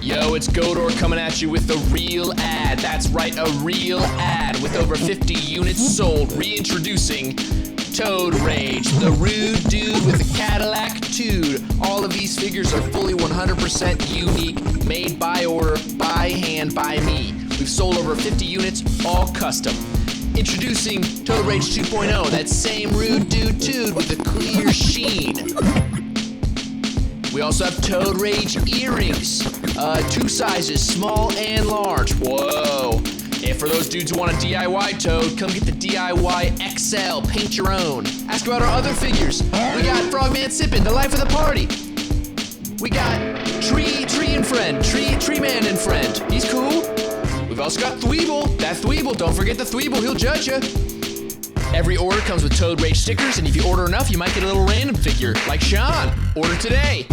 Yo, it's G0d0rt coming at you with the real ad. That's right, a real ad with over 50 units sold. Reintroducing Toad Rage, the rude dude with a Cadillac tude. All of these figures are fully 100% unique, made by order, by hand, by me. We've sold over 50 units, all custom. Introducing Toad Rage 2.0, that same rude dude tude with a clear sheen. We also have Toad Rage earrings, 2 sizes, small and large. Whoa. And for those dudes who want a DIY Toad, come get the DIY XL, paint your own. Ask about our other figures. We got Frogman Sippin, the life of the party. We got Treeman and Friend. He's cool. We've also got Thweeble. That Thweeble, don't forget the Thweeble, he'll judge you. Every order comes with Toad Rage stickers, and if you order enough, you might get a little random figure, like Sean. Order today.